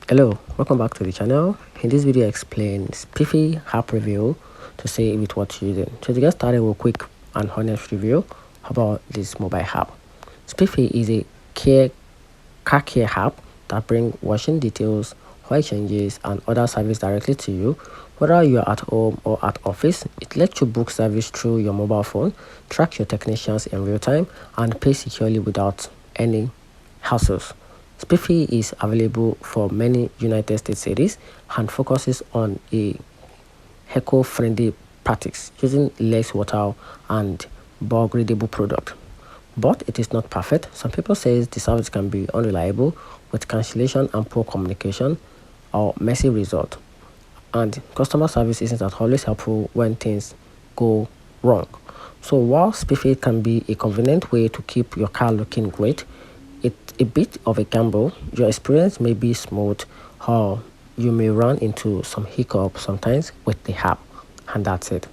Hello, welcome back to the channel. In this video I explain SPIFFY app review to say with what you're using. So to get started with a quick and honest review about this mobile app. SPIFFY is a car care app that brings washing details, oil changes and other service directly to you. Whether you're at home or at office, it lets you book service through your mobile phone, track your technicians in real time and pay securely without any hassles. SPIFFY is available for many United States cities and focuses on a eco-friendly practice using less water and biodegradable product. But it is not perfect. Some people say the service can be unreliable with cancellation and poor communication or messy result. And customer service isn't always helpful when things go wrong. So while SPIFFY can be a convenient way to keep your car looking great, it's a bit of a gamble. Your experience may be smooth or you may run into some hiccups sometimes with the app, and that's it.